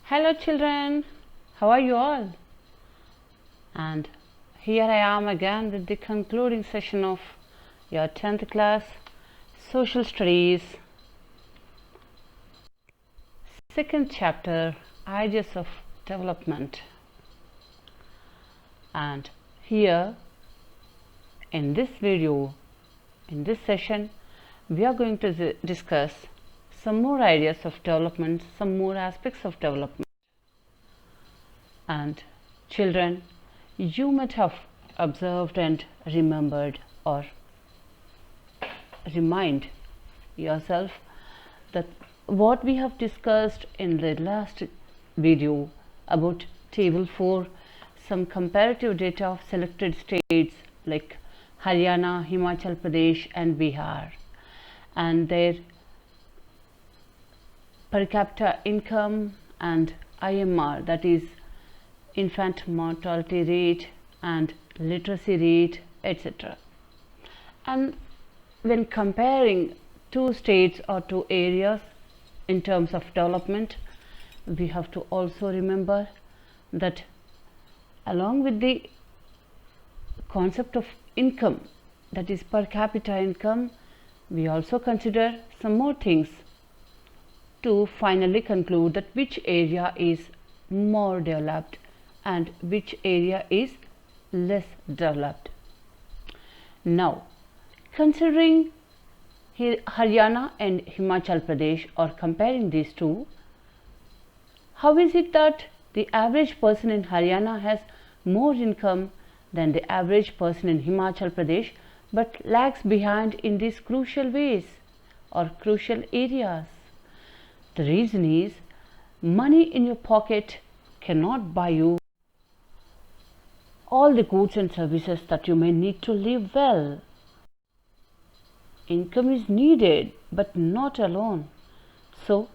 Hello children, how are you all? And here I am again with the concluding session of your 10th class Social Studies, second chapter, Ideas of Development. And here in this video, in this session, we are going to discuss some more ideas of development, some more aspects of development. And children, you might have observed and remembered or remind yourself that what we have discussed in the last video about table 4, some comparative data of selected states like Haryana, Himachal Pradesh and Bihar, and their per capita income and IMR, that is infant mortality rate and literacy rate, etc. And when comparing two states or two areas in terms of development, we have to also remember that along with the concept of income, that is per capita income, we also consider some more things to finally conclude that which area is more developed and which area is less developed. Now, considering Haryana and Himachal Pradesh, or comparing these two, how is it that the average person in Haryana has more income than the average person in Himachal Pradesh but lags behind in these crucial ways or crucial areas? The reason is money in your pocket cannot buy you all the goods and services that you may need to live well. Income is needed but not alone. So,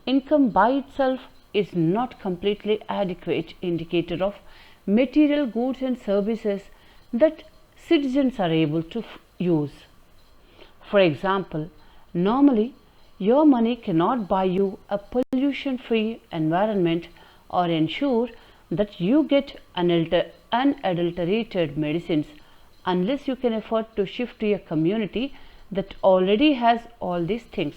income by itself is not completely adequate indicator of material goods and services that citizens are able to use. For example, normally your money cannot buy you a pollution-free environment or ensure that you get unadulterated medicines unless you can afford to shift to a community that already has all these things.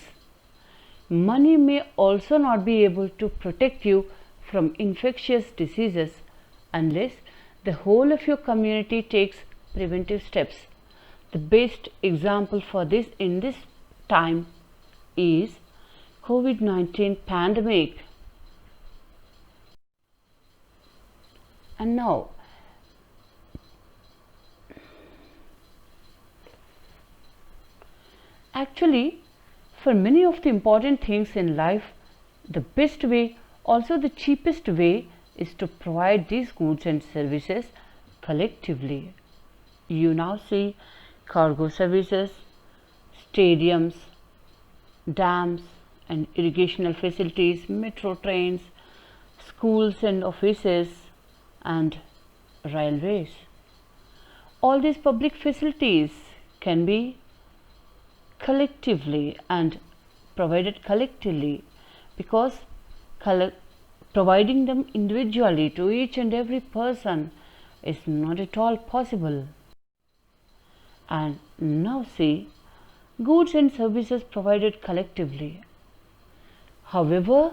Money may also not be able to protect you from infectious diseases unless the whole of your community takes preventive steps. The best example for this in this time is COVID-19 pandemic. And now, actually, for many of the important things in life, the best way, also the cheapest way, is to provide these goods and services collectively. You now see cargo services, stadiums, dams and irrigational facilities, metro trains, schools and offices and railways. All these public facilities can be collectively and provided collectively, because providing them individually to each and every person is not at all possible. And now see, goods and services provided collectively. However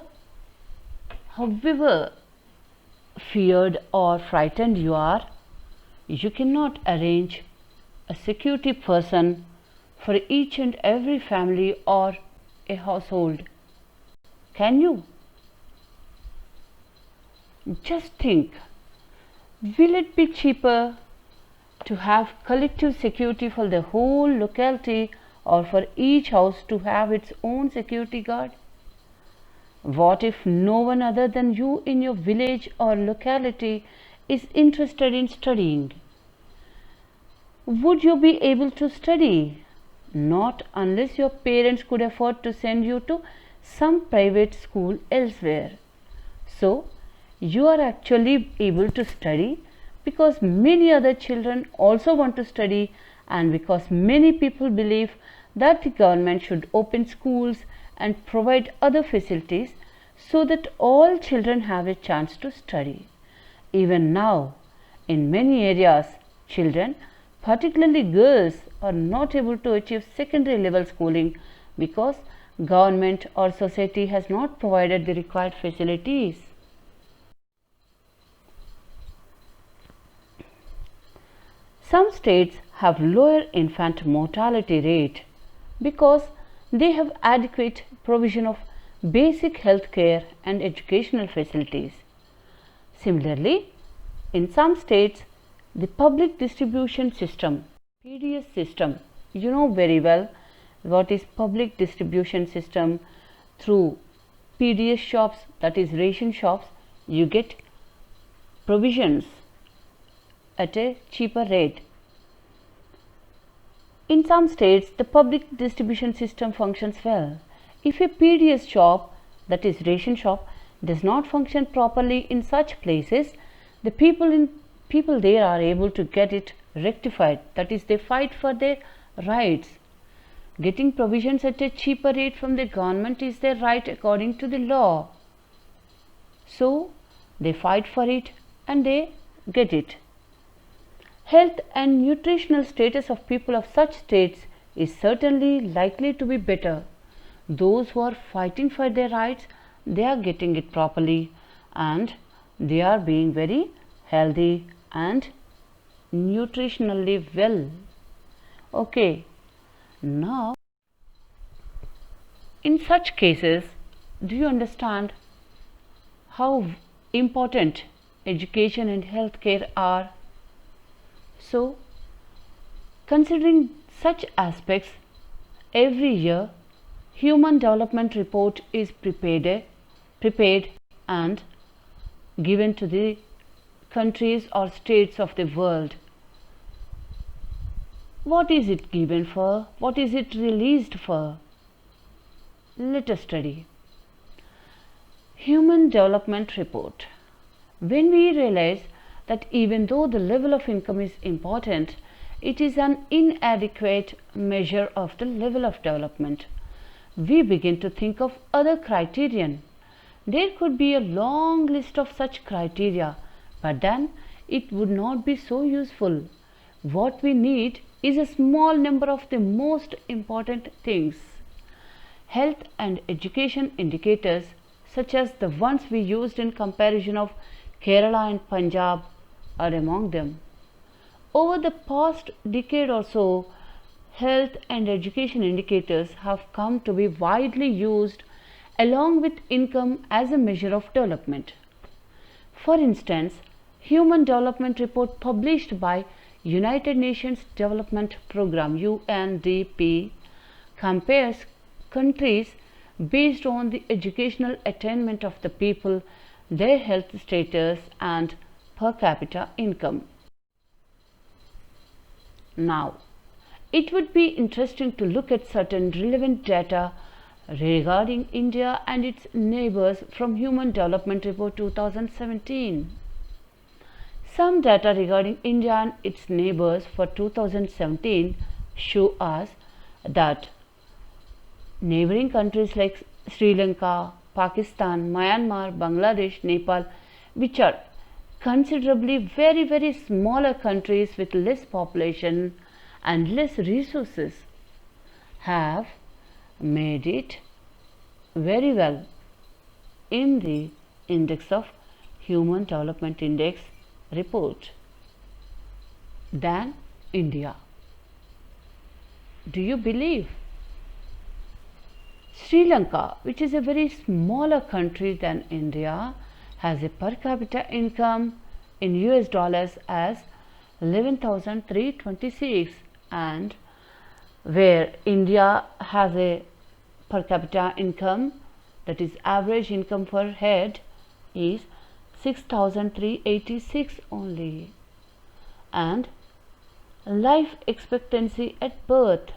feared or frightened you are, you cannot arrange a security person for each and every family or a household. Can you? Just think, will it be cheaper to have collective security for the whole locality or for each house to have its own security guard? What if no one other than you in your village or locality is interested in studying? Would you be able to study? Not unless your parents could afford to send you to some private school elsewhere. So, you are actually able to study because many other children also want to study, and because many people believe that the government should open schools and provide other facilities so that all children have a chance to study. Even now, in many areas, children, particularly girls, are not able to achieve secondary level schooling because government or society has not provided the required facilities. Some states have lower infant mortality rate because they have adequate provision of basic health care and educational facilities. Similarly, in some states, the public distribution system, PDS system, you know very well what is public distribution system. Through PDS shops, that is ration shops, you get provisions at a cheaper rate. In some states, the public distribution system functions well. If a PDS shop, that is ration shop, does not function properly in such places, the people there are able to get it rectified. That is, they fight for their rights. Getting provisions at a cheaper rate from the government is their right according to the law. So they fight for it and they get it. Health and nutritional status of people of such states is certainly likely to be better. Those who are fighting for their rights, they are getting it properly and they are being very healthy and nutritionally well. Okay, now in such cases, do you understand how important education and health care are? So, considering such aspects, every year Human Development Report is prepared and given to the countries or states of the world. What is it given for? What is it released for? Let us study. Human Development Report. When we realize that even though the level of income is important, it is an inadequate measure of the level of development, we begin to think of other criterion. There could be a long list of such criteria, but then it would not be so useful. What we need is a small number of the most important things. Health and education indicators, such as the ones we used in comparison of Kerala and Punjab, are among them. Over the past decade or so, health and education indicators have come to be widely used along with income as a measure of development. For instance, Human Development Report published by United Nations Development Programme UNDP compares countries based on the educational attainment of the people, their health status and per capita income. Now, it would be interesting to look at certain relevant data regarding India and its neighbors from Human Development Report 2017. Some data regarding India and its neighbors for 2017 show us that neighboring countries like Sri Lanka, Pakistan, Myanmar, Bangladesh, Nepal, which are considerably very smaller countries with less population and less resources, have made it very well in the Index of Human Development Index report than India. Do you believe? Sri Lanka, which is a very smaller country than India, has a per capita income in US dollars as 11,326, and where India has a per capita income, that is average income per head, is 6,386 only. And life expectancy at birth,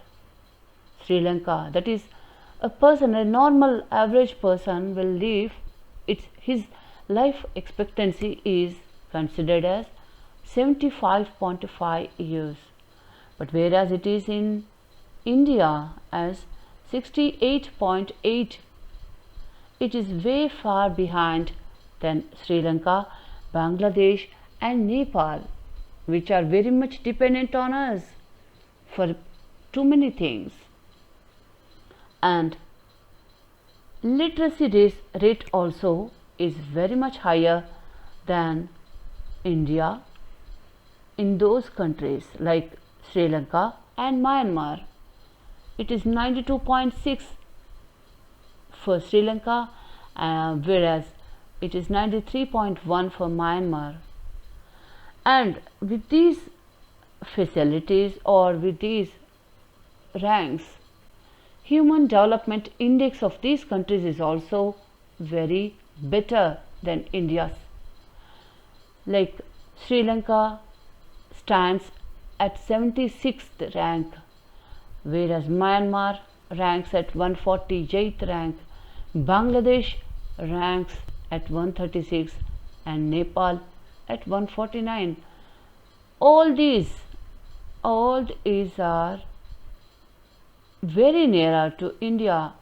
Sri Lanka, that is a person, a normal average person will live, his life expectancy is considered as 75.5 years, but whereas it is in India as 68.8. it is way far behind than Sri Lanka, Bangladesh and Nepal, which are very much dependent on us for too many things. And literacy rate also is very much higher than India in those countries like Sri Lanka and Myanmar. It is 92.6 for Sri Lanka, whereas it is 93.1 for Myanmar. And with these facilities or with these ranks, Human Development Index of these countries is also very better than India's. Like Sri Lanka stands at 76th rank, whereas Myanmar ranks at 148th rank, Bangladesh ranks at 136 and Nepal at 149. All these are very nearer to India,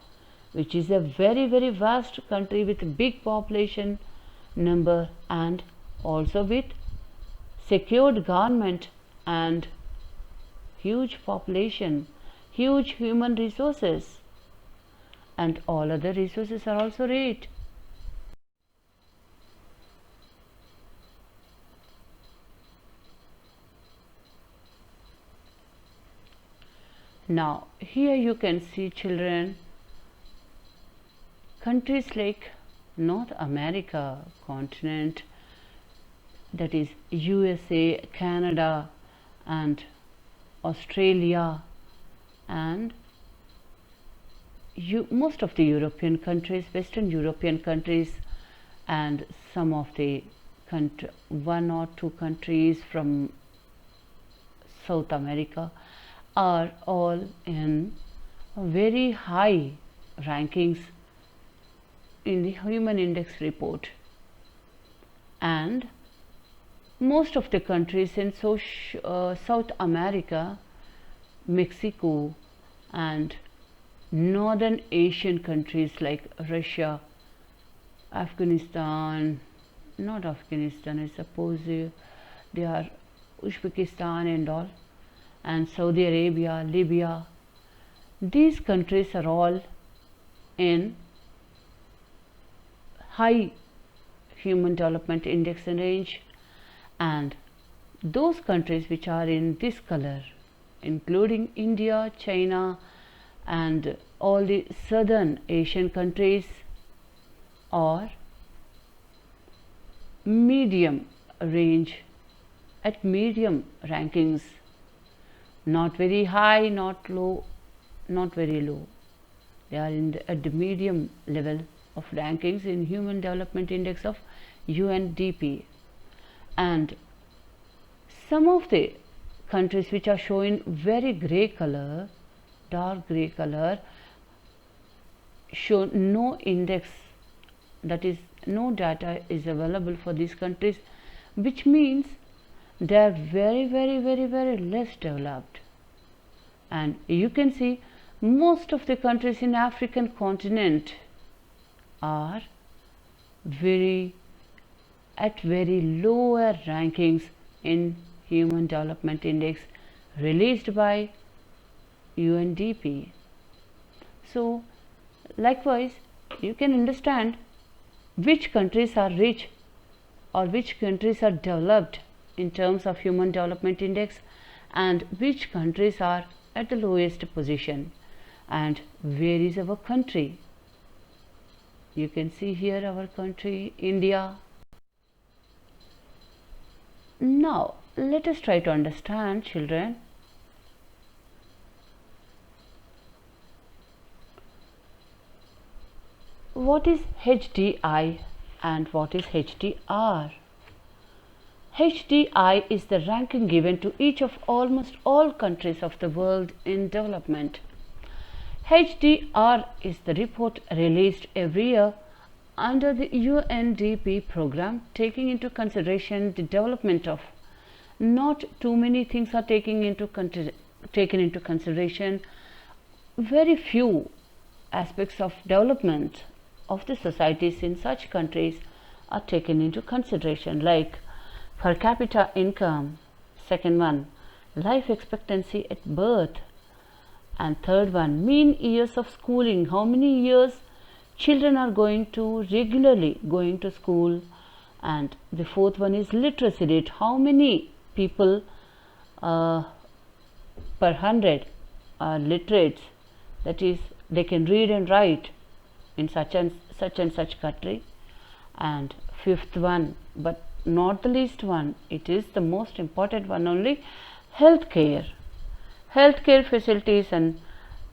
which is a very vast country with a big population number and also with secured government and huge population, huge human resources, and all other resources are also rich. Now here you can see, children, countries like North America continent, that is USA, Canada and Australia, and most of the European countries, Western European countries, and some of the one or two countries from South America are all in very high rankings in the Human Index report. And most of the countries in South America, Mexico and Northern Asian countries like Russia, Afghanistan, not Afghanistan, I suppose they are Uzbekistan and all, and Saudi Arabia, Libya, these countries are all in high Human Development Index range. And those countries which are in this color, including India, China and all the Southern Asian countries, are medium range, at medium rankings, not very high, not low, not very low. They are at the medium level of rankings in Human Development Index of UNDP. And some of the countries which are showing very gray color, dark gray color, show no index, that is no data is available for these countries, which means they are very less developed. And you can see most of the countries in African continent are at very lower rankings in Human Development Index released by UNDP. So likewise you can understand which countries are rich or which countries are developed in terms of Human Development Index and which countries are at the lowest position. And where is our country? You can see here our country, India. Now let us try to understand, children, what is HDI and what is HDR. HDI is the ranking given to each of almost all countries of the world in development. HDR is the report released every year under the UNDP program, taking into consideration the development of, not too many things are taken into consideration, very few aspects of development of the societies in such countries are taken into consideration, like per capita income, second one, life expectancy at birth, and third one, mean years of schooling, how many years children are regularly going to school, and the fourth one is literacy rate, how many people uh, per 100 are literates, that is they can read and write in such country. And fifth one, but not the least one, it is the most important one only, healthcare facilities in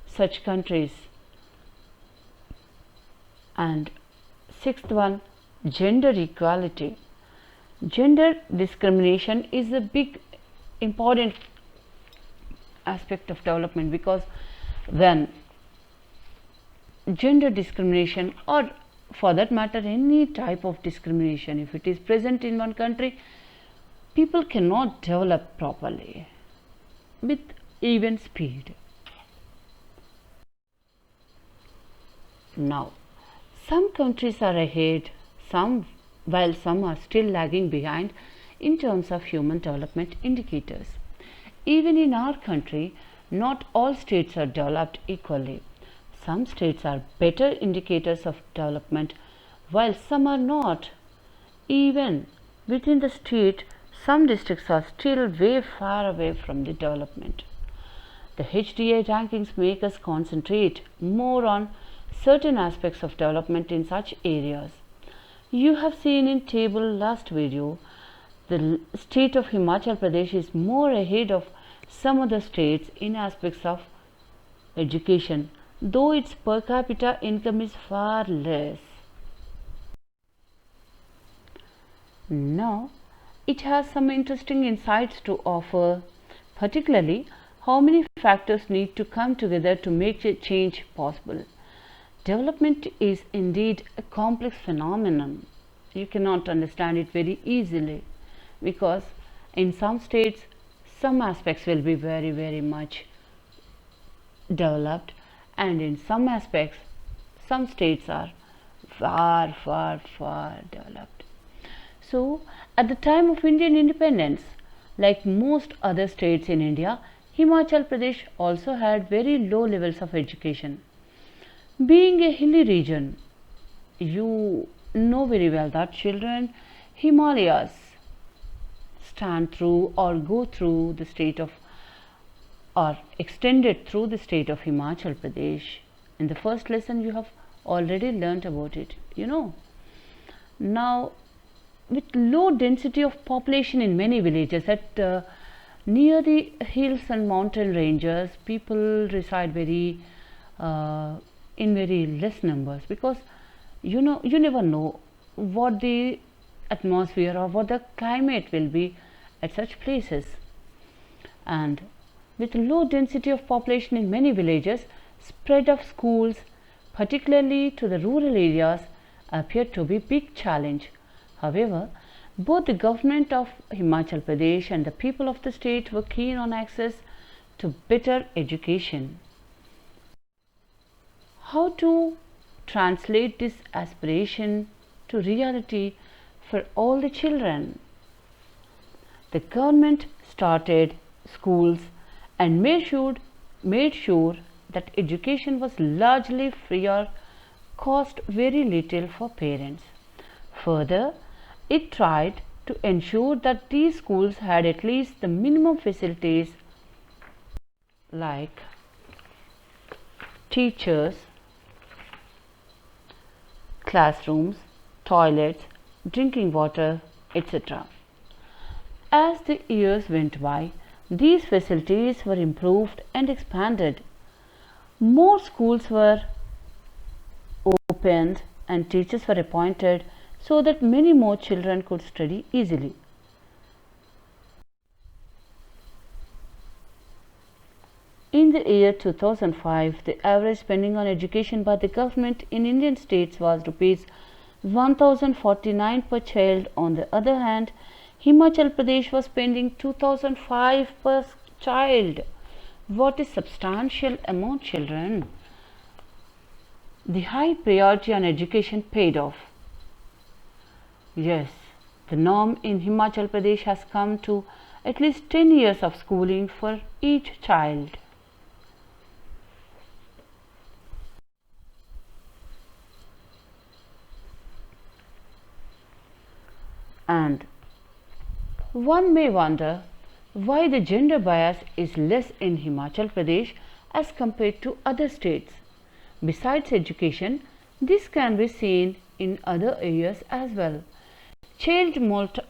such countries. And sixth one, gender equality. Gender discrimination is a big important aspect of development, because when gender discrimination, or for that matter any type of discrimination, if it is present in one country, people cannot develop properly with even speed. Now, some countries are ahead, while some are still lagging behind in terms of human development indicators. Even in our country, not all states are developed equally. Some states are better indicators of development, while some are not. Even within the state, some districts are still way far away from the development. The HDA rankings make us concentrate more on certain aspects of development in such areas. You have seen in table last video, the state of Himachal Pradesh is more ahead of some other states in aspects of education, though its per capita income is far less. Now, it has some interesting insights to offer, particularly how many factors need to come together to make a change possible. Development is indeed a complex phenomenon. You cannot understand it very easily, because in some states some aspects will be very much developed, and in some aspects some states are far developed. So at the time of Indian independence, like most other states in India, Himachal Pradesh also had very low levels of education. Being a hilly region, you know very well that children Himalayas stand through or go through the state of, or extended through the state of Himachal Pradesh. In the first lesson you have already learnt about it, you know. Now, with low density of population in many villages at near the hills and mountain ranges, people reside in very less numbers, because you never know what the atmosphere or what the climate will be at such places. And with low density of population in many villages, spread of schools, particularly to the rural areas, appeared to be a big challenge. However, both the government of Himachal Pradesh and the people of the state were keen on access to better education. How to translate this aspiration to reality for all the children? The government started schools and made sure that education was largely free or cost very little for parents. Further, it tried to ensure that these schools had at least the minimum facilities like teachers, classrooms, toilets, drinking water, etc. As the years went by, these facilities were improved and expanded. More schools were opened and teachers were appointed so that many more children could study easily. In the year 2005, the average spending on education by the government in Indian states was rupees 1049 per child. On the other hand, Himachal Pradesh was spending 2005 per child. What a substantial amount, children. The high priority on education paid off. Yes, the norm in Himachal Pradesh has come to at least 10 years of schooling for each child. And one may wonder why the gender bias is less in Himachal Pradesh as compared to other states. Besides education, this can be seen in other areas as well. Child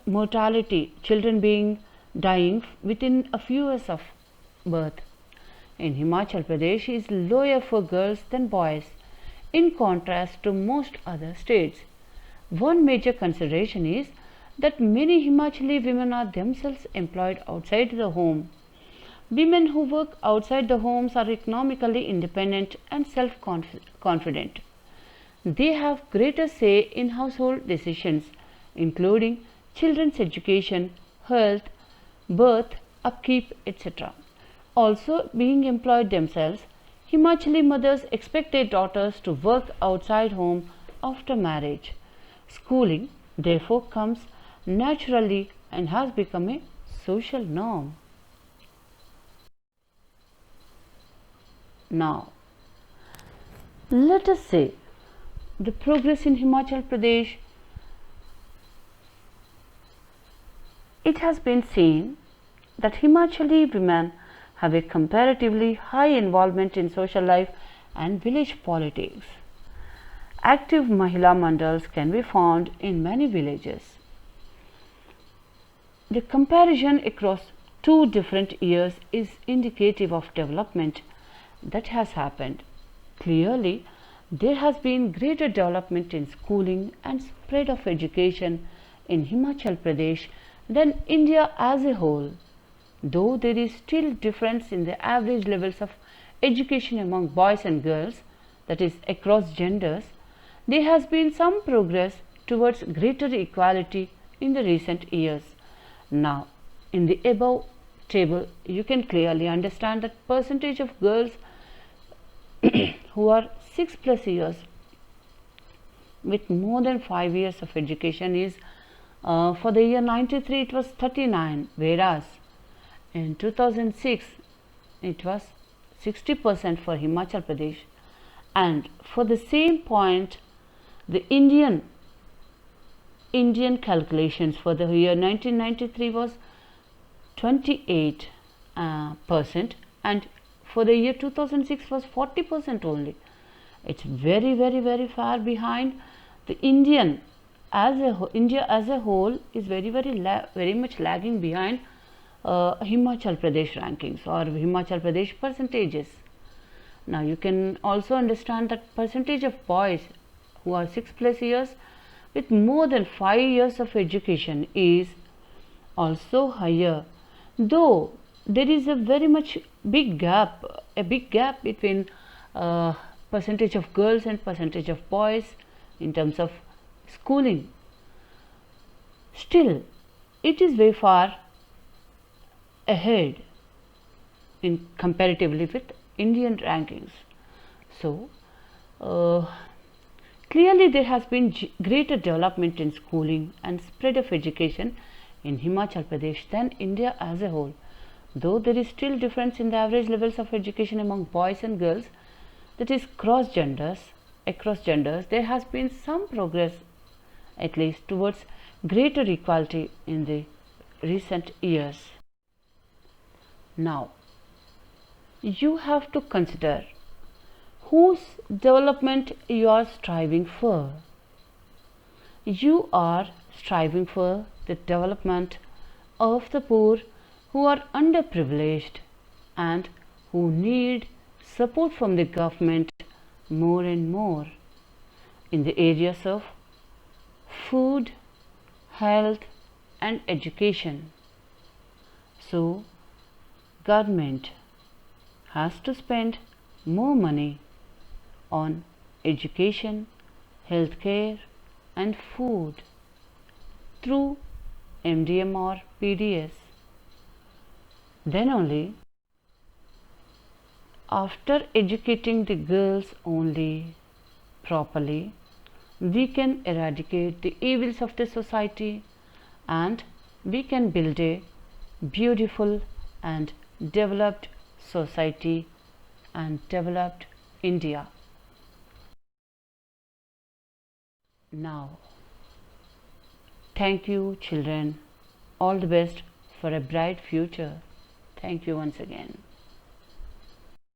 mortality, children dying within a few years of birth in Himachal Pradesh is lower for girls than boys, in contrast to most other states. One major consideration is that many Himachali women are themselves employed outside the home. Women who work outside the homes are economically independent and self-confident. They have greater say in household decisions, including children's education, health, birth, upkeep, etc. Also, being employed themselves, Himachali mothers expect their daughters to work outside home after marriage. Schooling, therefore, comes naturally and has become a social norm. Now, let us say the progress in Himachal Pradesh. It has been seen that Himachali women have a comparatively high involvement in social life and village politics. Active Mahila Mandals can be found in many villages. The comparison across two different years is indicative of development that has happened. Clearly, there has been greater development in schooling and spread of education in Himachal Pradesh than India as a whole. Though there is still difference in the average levels of education among boys and girls, that is across genders, there has been some progress towards greater equality in the recent years. Now, in the above table, you can clearly understand that percentage of girls who are 6+ years with more than 5 years of education is for the year 93 it was 39, whereas in 2006 it was 60% for Himachal Pradesh, and for the same point the Indian calculations for the year 1993 was 28%, and for the year 2006 was 40% only. It's very far behind the India as a whole is very much lagging behind Himachal Pradesh rankings or Himachal Pradesh percentages. Now you can also understand that percentage of boys who are 6+ years with more than 5 years of education is also higher, though there is a very much big gap between percentage of girls and percentage of boys in terms of schooling. Still, it is very far ahead in comparatively with Indian rankings. So, clearly there has been greater development in schooling and spread of education in Himachal Pradesh than India as a whole. Though there is still difference in the average levels of education among boys and girls, that is across genders, there has been some progress at least towards greater equality in the recent years. Now, you have to consider whose development you are striving for. You are striving for the development of the poor who are underprivileged and who need support from the government more and more in the areas of food, health and education. So, government has to spend more money on education, healthcare and food through MDM or PDS. Then only after educating the girls only, properly, we can eradicate the evils of the society and we can build a beautiful and developed society and developed India. Now, thank you, children. All the best for a bright future. Thank you once again.